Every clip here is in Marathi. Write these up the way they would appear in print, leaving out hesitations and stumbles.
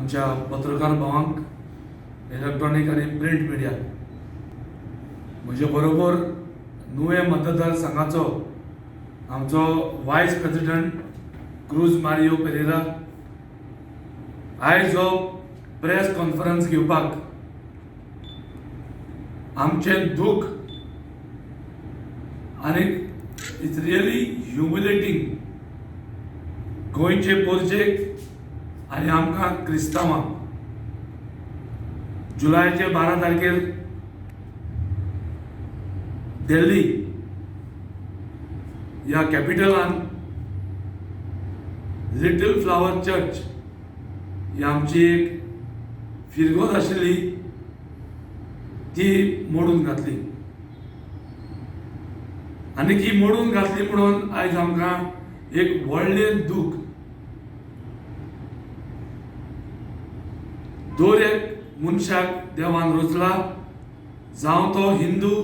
आमच्या पत्रकार भावांक, इलेक्ट्रॉनिक आणि प्रिंट मिडिया, म्हजे बरोबर नुवे मतदारसंघाचो आमचो वायस प्रेसिडेंट क्रूज मारियो पेरेरा आयज हो प्रेस कॉन्फरन्स घेवपाक आमचें दूख आनी इट्स रियली ह्युमिलेटिंग गोंयचे पोरचेक आनी आमकां क्रिस्तांवांक जुलायचे 12 तारखेर दिल्ली ह्या कॅपिटलान लिटल फ्लावर चर्च ही आमची एक फिरगोत आशिल्ली ती मोडून घातली आनी ती मोडून घातली म्हणून आयज आमकां एक व्हडलें दूख. दर एक मनशाक देवान रचला, जावं तो हिंदू,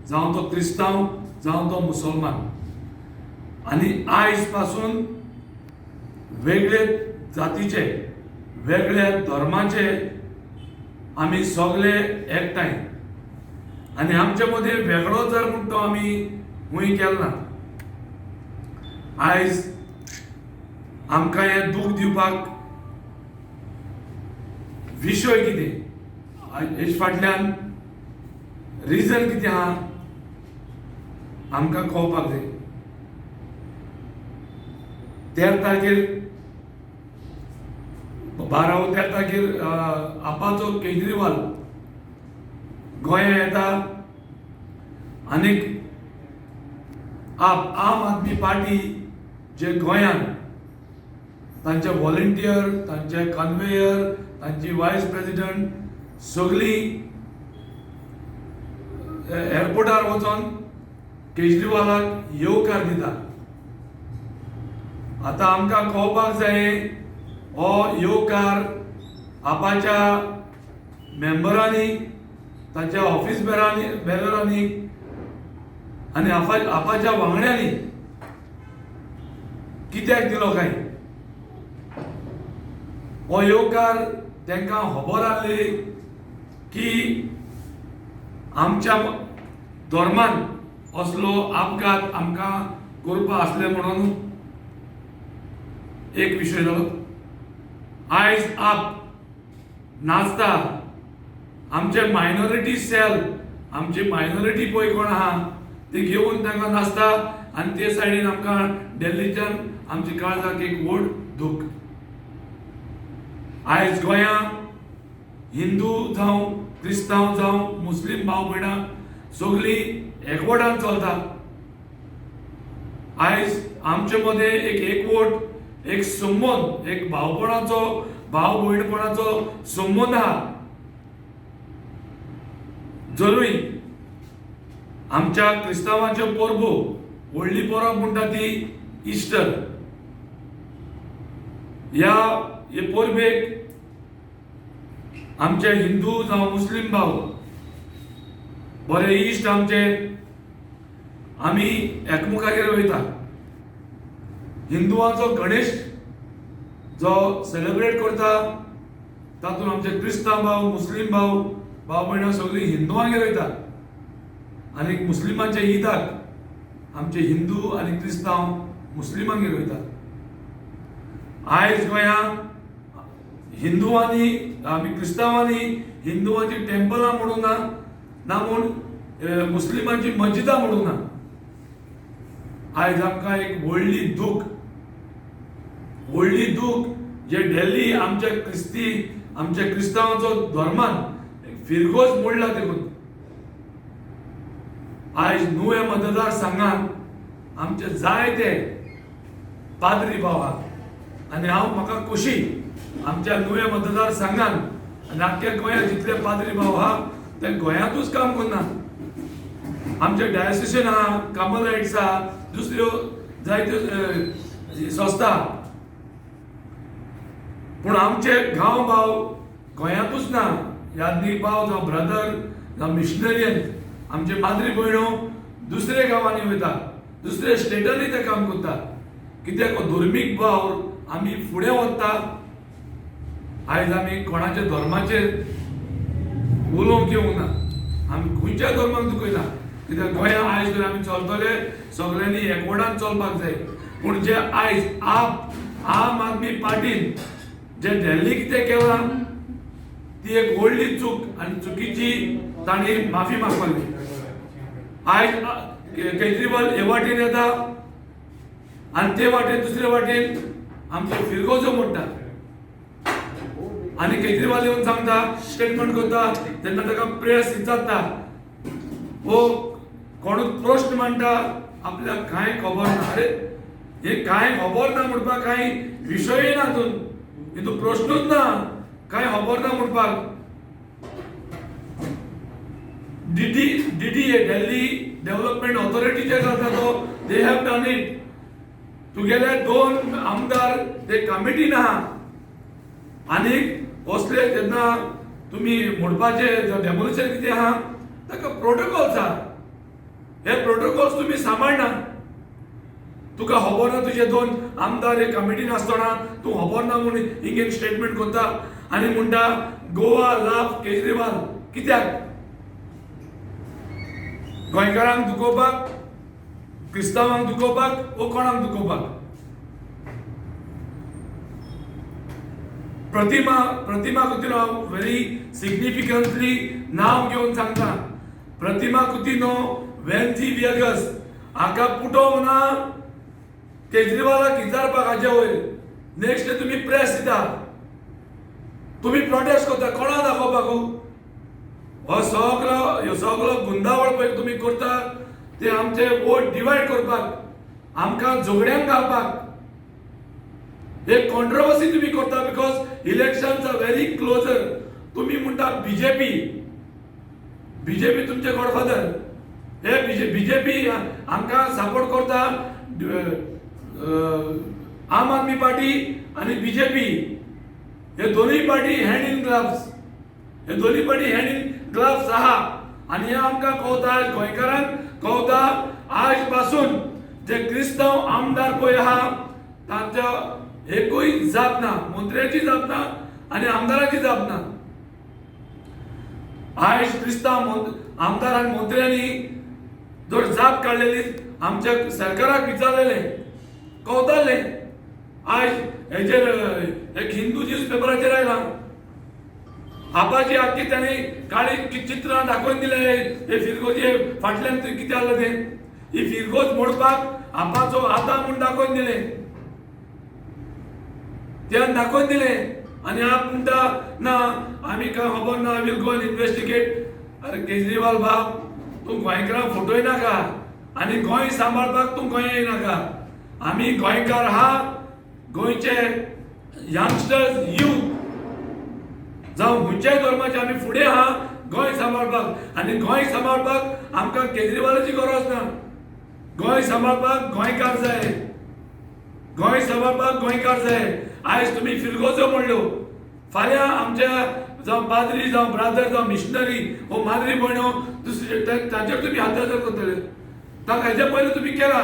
जावं तो क्रिस्तांव, जावं तो मुसलमान, आनी आयज पासून वेगळे जातीचे, वेगळ्या धर्माचे आमी सगळे एकठांय आनी आमचे मदीं वेगळो जर म्हणून तो आमी खूंय केलो ना. आयज आमकां हें दूख दिवपाक विशय कितें, हेजे फाटल्यान रिजन कितें आहा आमकां कळपाक जाय. 13 तारखेर 13 तारखेर आपाचो केजरीवाल गोंया येता आनीक आम आदमी पार्टी जे गोंयान तांचे व्हॉलंटियर, तांचे कन्वेयर, तांची वायस प्रेसिडेंट सगळीं एअरपोर्टार वचोन केजरीवालाक येवकार दिता. आतां आमकां कळपाक जाय हो येवकार आपाच्या मेंबरांनी, तांच्या ऑफिस बेररांनी आनी आपाच्या वांगड्यांनी कित्याक दिलो काय. हो येवकार तांकां खबर आसली की आमच्या धर्मान असलो अपघात आमकां करपा आसले म्हणून एक विशय जालो. आयज आप नाचता आमचे मायनॉरिटी सेल, आमची मायनॉरिटी पळय कोण आहा ती घेवन तांकां नाचता आनी ते सायडीन आमकां दिल्लीच्यान आमची काळजाक एक व्हड दूख. आयज गोंया हिंदू जावं क्रिस्तांव जावं मुस्लीम भाव भयणां सगळीं एकवटान चलता. आयज आमचे मदें एक एकवट, एक संबंद, एक भावपणाचो, भाव भयणपणाचो संबंद आहा. जरूय आमच्या क्रिस्तांवांच्यो परबो, व्हडली परब म्हणटा ती इस्टर. ह्या परबेक आमचे हिंदू जावं मुस्लीम भाव बरे इश्ट आमचे आमी एकमुखागेर वयता. हिंदुवांचो गणेश जो सेलिब्रेट करता तातूंत आमचे क्रिस्तांव भाव, मुस्लीम भाव भयणां सगळीं हिंदुवांगेर वयता आनी मुस्लिमांचे ईदाक आमचे हिंदू आनी क्रिस्तांव मुस्लिमांगेर वयता. आयज गोंया हिंदुवांनी आमी क्रिस्तांवांनी हिंदुवांची टेंपलां म्हणून ना म्हूण मुस्लिमांची मस्जिदां म्हणून ना. आयज आमकां एक व्हडली दूख जे दिल्ली आमच्या क्रिस्तांवाचो धर्मान फिरगोस मोडला देखून. आयज नुवे मतदारसंघान आमचे जायते पाद्री भाव आहात आनी म्हाका खोशी आमच्या नुवे मतदारसंघान आनी आख्ख्या गोंयांत जितले पाद्री भाव आहा ते गोंयांतूच काम करना. आमचे डायसिशन आहा, कार्मेलाइट्स आहा, दुसऱ्यो जायत्यो संस्था, पूण आमचे गांव भाव गोंयांतूच ना. यादनीक भाव जावं ब्रदर जावं मिशनरियन आमचे पाद्री भयणो दुसरे गांवांनी वयता, दुसऱ्या स्टेटांनी ते काम करता. कित्याक धर्मीक भाव आमी फुडें वता आयज आमी कोणाच्या धर्माचेर उलोवंक येवंक ना, आमी खंयच्या धर्माक दुखयना, कित्याक गोंयांत आयज जर आमी चलतले सगळ्यांनी एकवटान चलपाक जाय. पूण जे आयज आम आदमी पार्टीन जे दिल्ली कितें केलां ती एक व्हडली चूक आनी चुकीची तांणी माफी मागपाक जाय. आयज केजरीवाल हे वाटेन येता आनी ते वाटेन दुसरे वाटेन आमचे फिरगोजो मोडटा आनी केजरीवाल येवन सांगता स्टेटमेंट करता तेन्ना ताका प्रेस विचारता हो कोणूच प्रश्न मांडटा आपल्याक कांय खबर ना. अरे हे कांय खबर ना म्हणपाक कांय विशय ना हितून प्रश्नूच ना, कांय खबर ना म्हणपाक. DDA दिल्ली डेव्हलपमेंट ऑथॉरिटी जे जाता तो दे हॅव डन इट. तुगेले 2 आमदार ते कमिटीन आहा आनी असले जेन्ना तुमी मोडपाचे डेमोलिशन कितें आहा ताका प्रोटोकॉल्स आहा. हे प्रोटोकॉल्स तुमी सांबाळना. तुका खबर ना तुजे 2 आमदार हे कमिटीन आसतना तूं खबर ना म्हणून हिंगेन स्टेटमेंट करता आनी म्हणटा गोवा लव केजरीवाल. कित्याक? गोंयकारांक दुखोवपाक, क्रिस्तावांक दुखोवपाक वो कोणाक दुखोवपाक? प्रतिमा कुतीनो हांव व्हेरी सिग्निफिकंटली नांव घेवन सांगता. प्रतिमा कुतीनो वेन्सी विएगस हाका पुटो ना केजरीवालाक विचारपाक हाजे वयर. नेक्स्ट डे तुमी प्रेस दिता, तुमी प्रोटेस्ट करता कोणाक दाखोवपाक? हो सगळो गुंदावळ पळय तुमी करता ते आमचे वोट डिवायड करपाक, आमकां झगड्यांक घालपाक. एक कॉन्ट्रोवर्सी तुमी करता because elections are very closer. तुमी म्हणटा बीजेपी तुमचे गॉडफादर. हे बीजेपी आमकां सपोर्ट करता आम आदमी पार्टी आनी बीजेपी हे दोनूय पार्टी हँड इन ग्लव्स. हे दोनूय पार्टी हँड इन ग्लव्स आहा आनी हे आमकां कळटा, गोंयकारांक कळटा. आज पासून जे क्रिस्तांव आमदार पळय आहा तांच्या एकूय जाप ना, मंत्र्याची जाप ना आनी आमदाराची जाप ना. आयज क्रिस्तांव आमदार आनी मंत्र्यांनी जर जाप काडलेली आमच्या सरकाराक विचारलेले कळटाले. आयज हेजेर एक हिंदू न्यूज पेपराचेर आयला आपाची आख्खी त्यांनी काळी चित्रां दाखोवन दिले. हे फिरगोजे फाटल्यान कितें जालें तें ही फिरगोज मोडपाक आपाचो हाता म्हूण दाखोवन दिले. त्यान दाखोवन दिले आनी आप म्हणटा ना आमी कांय खबर ना, वील गो इन्वेस्टिगेट. अरे केजरीवाल बाब तूं गोंयकारांक फटोय नाका आनी गोंय सांबाळपाक तूं गोंय येयनाका. आमी गोंयकार आहा, गोंयचे यंगस्टर्स यूथ जावं खंयच्याय धर्माचे आमी फुडें आहा गोंय सांबाळपाक. आनी गोंय सांबाळपाक आमकां केजरीवालाची गरज ना. गोंय सांबाळपाक गोंयकार जाय, गोंय सांबाळपाक गोंयकार जाय. आयज तुमी फिरगोजो म्हणल्यो, फाल्यां आमच्या जावं पाद्री जावं ब्रादर जावं मिशनरी वो माद्री भयणो दुसरे तांचेर तुमी अत्याचार करतले. ताका हेजे पयलीं तुमी केला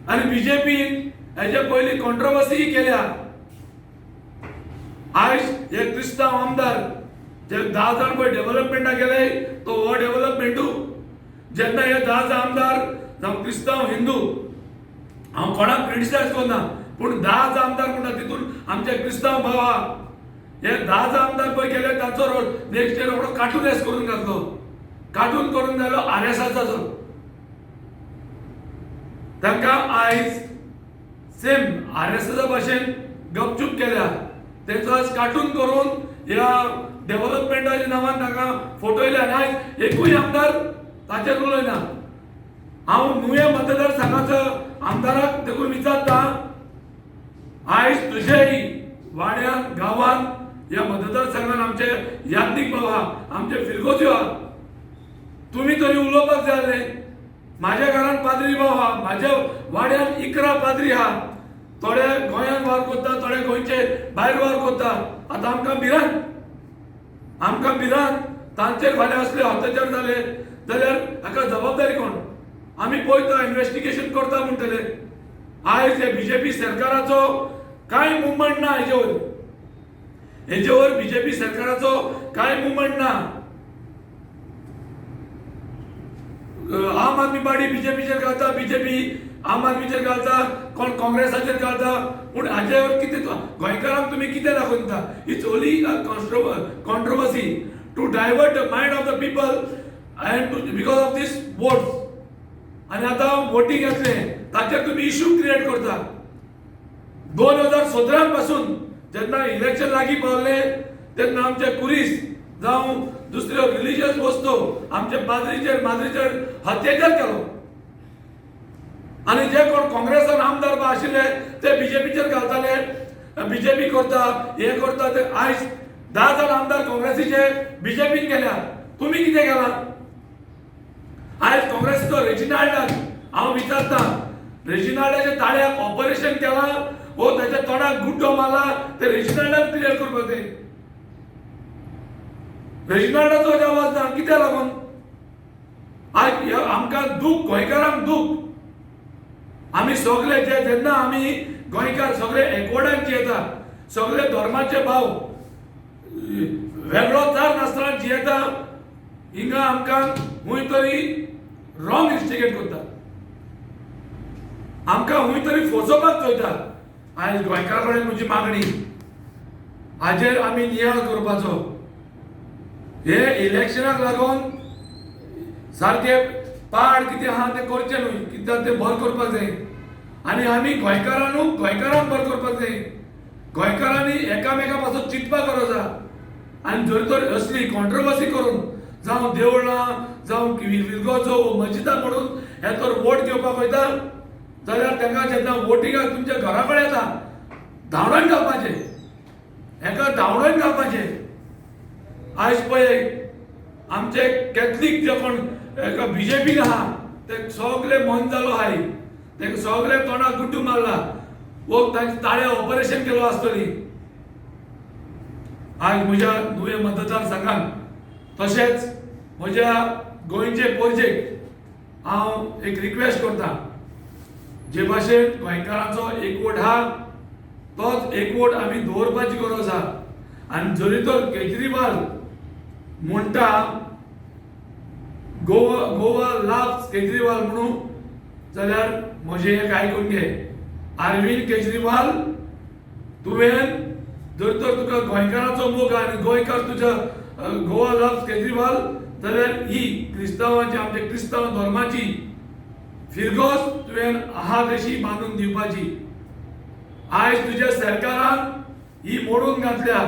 आनी बीजेपीन हेजे पयलीं कॉन्ट्रोवर्सी केल्या. आयज हे क्रिस्तांव आमदार जे 10 जाण पळय डेव्हलपमेंटाक गेले तो हो डेव्हलपमेंटू. जेन्ना हे 10 आमदार जावं क्रिस्तांव हिंदू हांव कोणाक क्रिटिसायज करना पूण 10 आमदार म्हणटा तितून आमचे क्रिस्तांव भाव आहा. हे 10 आमदार पळय गेले ताचो नेक्स्ट इयर रोखडो कार्टूनेस करून घातलो. कार्टून करून घालो RSSाचो. तांकां आयज सेम RSSा भाशेन गपचूप केल्या. तेचो आज कार्टून करून ह्या डेव्हलपमेंटाच्या नांवान ताका फटयले आनी आयज एकूय आमदार ताचेर उलयना. हांव नुये मतदारसंघाचो आमदाराक देखून विचारता आयज तुजेय वाड्यान गांवांत ह्या मतदारसंघान आमचे याज्ञीक भाव आहा, आमचे फिरगोज्यो आहा. तुमी तरी उलोवपाक जाय आसलें. म्हाज्या घरांत पाद्री भाव आहा, म्हाज्या वाड्यान 11 पाद्री आहा. थोडे गोंयांत वार करता, थोडे गोंयचे भायर वार करता. आतां आमकां भिरांत तांचेर फाल्यां असले अत्याचार जाले जाल्यार हाका जबाबदारी कोण? आमी पळयता इन्व्हेस्टिगेशन करता म्हणटले. आयज हे बीजेपी सरकाराचो कांय मुवमेंट ना हेजे वयर. हेजेवर बीजेपी सरकाराचो काय मुवमेंट ना. आम आदमी पार्टी बीजेपीचेर घालता, बीजेपी आम आदमीचेर घालता, कोण काँग्रेसाचेर घालता. पूण हाजेवर कितें गोंयकारांक तुमी कितें दाखयता? It's only a controversy to divert the mind of the people and because of these votes. आणि आता वोटिंग येतले ताचेर तुमी इश्यू क्रिएट करता. 2017 पासून जेन्ना इलेक्शन लागीं पावले तेन्ना आमचे कुरीस जावं दुसऱ्यो रिलिजियस वस्तू आमचे माद्रीचेर अत्याचार केलो. आणि जे कोण काँग्रेसान आमदार बा आशिल्ले ते बीजेपीचेर घालताले, बीजेपी करता, हे करता. ते आयज 10 जाण आमदार काँग्रेसीचे बीजेपीन गेल्या. तुमी कितें केलां? आयज काँग्रेसीचो रेजिनाल्डाक हांव विचारता, रेजिनाल्डाच्या ताळ्याक ऑपरेशन केलां वो त्याच्या तोंडाक गुड्डो मारला ते रेजिनाल्डाक क्लियर करपाक जाय. रेजिनाल्डाचो आवाज ना कित्याक लागून? आज आमकां दूख, गोंयकारांक दूख. आमी सगळे जेन्ना आमी गोंयकार सगळे एकवटान जियेता, सगळे धर्माचे भाव वेगळो चार नासतना जियेता, हिंगा आमकां खंय तरी रॉंग इन्स्टिगेट करता, आमकां खंय तरी फसोवपाक चोयता. आयज गोंयकार कडेन म्हजी मागणी, हाजेर आमी नियाळ करपाचो. हे इलेक्शनाक लागून सारखे पाड कितें आहा ते करचे न्हय, कित्याक ते बर करपाक जाय. आनी आमी गोंयकारांक बर करपाक जाय. गोंयकारांनी एकामेका पासून चिंतपाक गरज आहा. आनी जर तर असली कॉन्ट्रोवर्सी करून जावं देवळां जावं विरगोचो मस्जिदां म्हणून हे तर वोट घेवपाक वयता जाल्यार तांकां जेन्ना वोटिंगाक तुमच्या घरा कडेन येता धांवडावन घालपाचें, हेका धांवडावन घालपाचें. आयज पळय आमचे कॅथलीक जे कोण बीजेपीक आहा ते सगळे मन जालो हाय, ते सगळे तोंडाक गुड्डू मारला, वो तांचे ताळे ऑपरेशन केलो आसतली. आज म्हज्या नुवे मतदारसंघात तशेंच म्हज्या गोंयचे पोरजेक हांव एक रिक्वेस्ट करता, जे भाशेन गोंयकारांचो एकवट आहा तोच एकवट आमी दवरपाची गरज आहा. आनी जरी तर केजरीवाल म्हणटा गोवा लाव्स केजरीवाल म्हणून, जाल्यार म्हजें एक आयकून घे. अरविंद केजरीवाल, तुवें जर तर तुका गोंयकारांचो मोग आनी गोंयकार तुज्या गोवा लाव्स केजरीवाल, जाल्यार ही क्रिस्तांवांची, आमच्या क्रिस्तांव धर्माची फिरगोस तुवें आहा तशी बांदून दिवपाची. आयज तुज्या सरकारान ही मोडून घातल्या.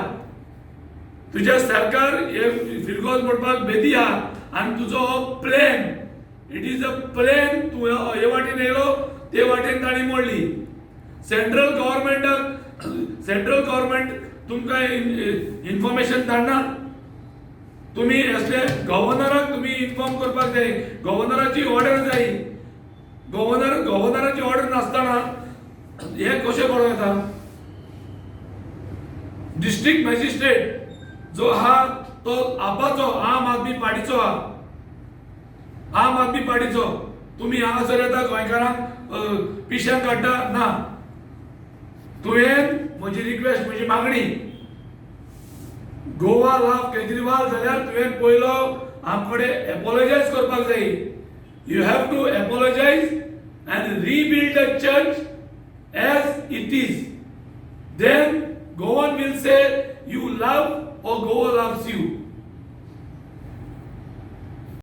तुझ्या सरकार हे फिरगोस म्हणपाक बेदी आहा आनी तुजो plan, it is a plan. तूं हे वाटेन येयलो ते वाटेन ताणी मोडली. सेंट्रल गव्हर्नमेंट तुमकां इन्फॉर्मेशन धाडना. तुमी असले गव्हर्नराक तुमी इन्फॉर्म करपाक जाय. गव्हर्नराची ऑर्डर जाय. गव्हर्नराची ऑर्डर नासतना हे कशें करूं येता? डिस्ट्रिक्ट मॅजिस्ट्रेट जो आहा तो आपाचो आम आदमी पार्टीचो आहा. आम आदमी पार्टीचो तुमी हांगासर येता गोंयकारांक पिश्यान काडटा ना. तुवें म्हजी रिक्वेस्ट, म्हजी मागणी, गोवा लाव केजरीवाल जाल्यार तुवें पयलो आमकडे एपॉलोजायज करपाक जाय. You have to apologise and rebuild the church as it is. Then Goan will say you love or Goa loves you.